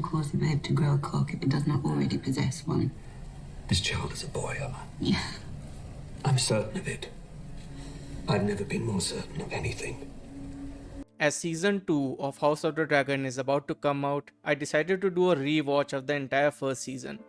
cause the babe to grow a cock if it does not already possess one. This child is a boy, Emma. Yeah. I'm certain of it. I've never been more certain of anything. As season 2 of House of the Dragon is about to come out, I decided to do a rewatch of the entire first season.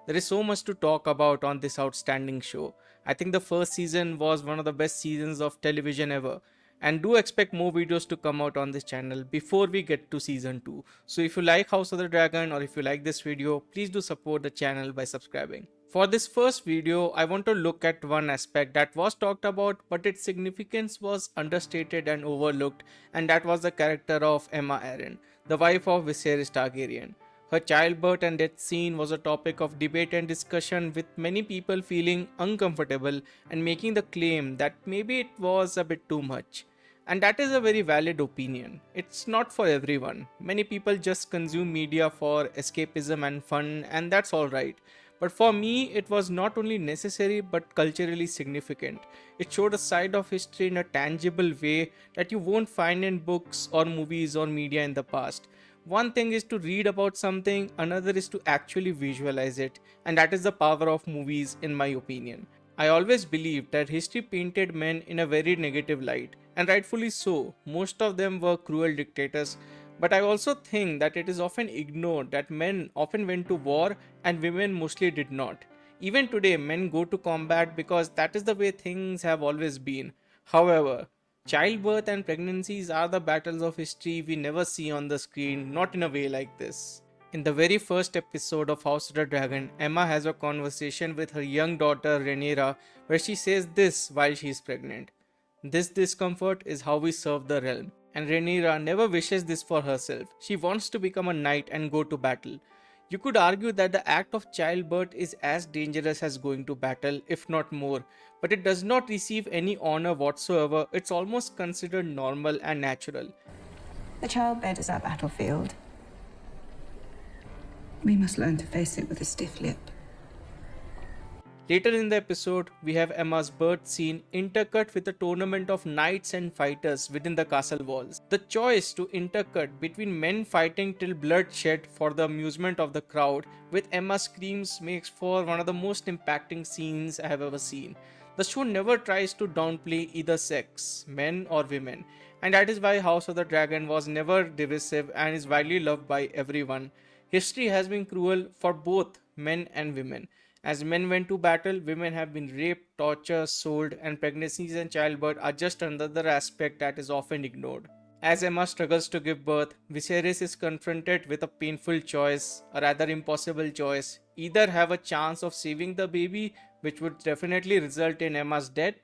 There is so much to talk about on this outstanding show. I think the first season was one of the best seasons of television ever. And do expect more videos to come out on this channel before we get to season 2. So if you like House of the Dragon or if you like this video, please do support the channel by subscribing. For this first video, I want to look at one aspect that was talked about but its significance was understated and overlooked, and that was the character of Aemma Arryn, the wife of Viserys Targaryen. Her childbirth and death scene was a topic of debate and discussion, with many people feeling uncomfortable and making the claim that maybe it was a bit too much. And that is a very valid opinion. It's not for everyone. Many people just consume media for escapism and fun, and that's alright. But for me, it was not only necessary but culturally significant. It showed a side of history in a tangible way that you won't find in books or movies or media in the past. One thing is to read about something, another is to actually visualize it, and that is the power of movies in my opinion. I always believed that history painted men in a very negative light, and rightfully so. Most of them were cruel dictators, but I also think that it is often ignored that men often went to war and women mostly did not. Even today, men go to combat because that is the way things have always been. However, childbirth and pregnancies are the battles of history we never see on the screen, not in a way like this. In the very first episode of House of the Dragon, Aemma has a conversation with her young daughter Rhaenyra where she says this while she is pregnant. This discomfort is how we serve the realm. And Rhaenyra never wishes this for herself. She wants to become a knight and go to battle. You could argue that the act of childbirth is as dangerous as going to battle, if not more, but it does not receive any honor whatsoever. It's almost considered normal and natural. The childbed is our battlefield. We must learn to face it with a stiff lip. Later in the episode, we have Aemma's birth scene intercut with a tournament of knights and fighters within the castle walls. The choice to intercut between men fighting till blood shed for the amusement of the crowd with Aemma's screams makes for one of the most impacting scenes I have ever seen. The show never tries to downplay either sex, men or women, and that is why House of the Dragon was never divisive and is widely loved by everyone. History has been cruel for both men and women. As men went to battle, women have been raped, tortured, sold, and pregnancies and childbirth are just another aspect that is often ignored. As Aemma struggles to give birth, Viserys is confronted with a painful choice, a rather impossible choice. Either have a chance of saving the baby, which would definitely result in Aemma's death,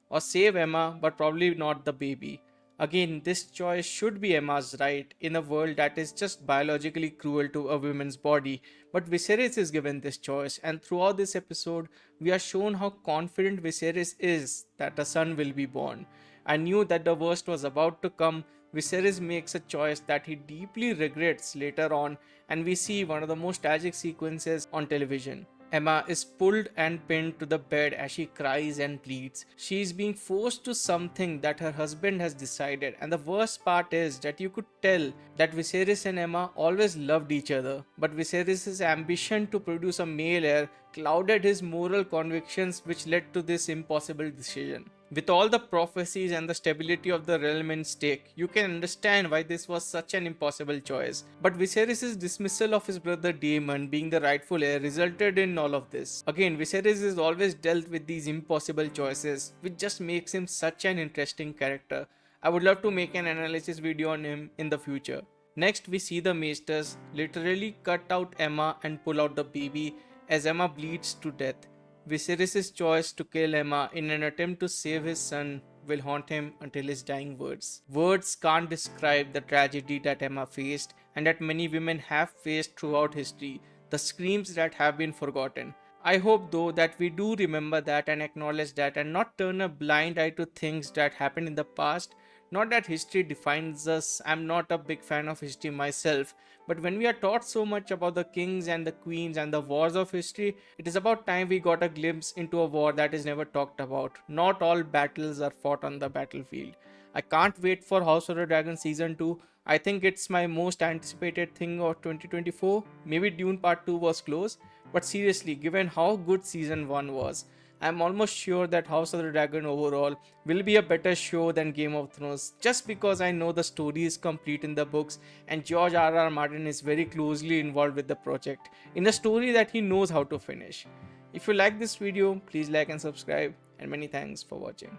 or save Aemma but probably not the baby. Again, this choice should be Aemma's right in a world that is just biologically cruel to a woman's body, but Viserys is given this choice, and throughout this episode, we are shown how confident Viserys is that a son will be born. I knew that the worst was about to come. Viserys makes a choice that he deeply regrets later on, and we see one of the most tragic sequences on television. Aemma is pulled and pinned to the bed as she cries and pleads. She is being forced to something that her husband has decided, and the worst part is that you could tell that Viserys and Aemma always loved each other, but Viserys' ambition to produce a male heir clouded his moral convictions, which led to this impossible decision. With all the prophecies and the stability of the realm in stake, you can understand why this was such an impossible choice. But Viserys' dismissal of his brother Daemon being the rightful heir resulted in all of this. Again, Viserys is always dealt with these impossible choices, which just makes him such an interesting character. I would love to make an analysis video on him in the future. Next, we see the maesters literally cut out Aemma and pull out the baby as Aemma bleeds to death. Viserys' choice to kill Aemma in an attempt to save his son will haunt him until his dying words. Words can't describe the tragedy that Aemma faced and that many women have faced throughout history, the screams that have been forgotten. I hope though that we do remember that and acknowledge that and not turn a blind eye to things that happened in the past. Not that history defines us, I'm not a big fan of history myself, but when we are taught so much about the kings and the queens and the wars of history, it is about time we got a glimpse into a war that is never talked about. Not all battles are fought on the battlefield. I can't wait for House of the Dragon Season 2. I think it's my most anticipated thing of 2024. Maybe Dune Part 2 was close, but seriously, given how good season 1 was, I'm almost sure that House of the Dragon overall will be a better show than Game of Thrones, just because I know the story is complete in the books and George R.R. Martin is very closely involved with the project in a story that he knows how to finish. If you like this video, please like and subscribe, and many thanks for watching.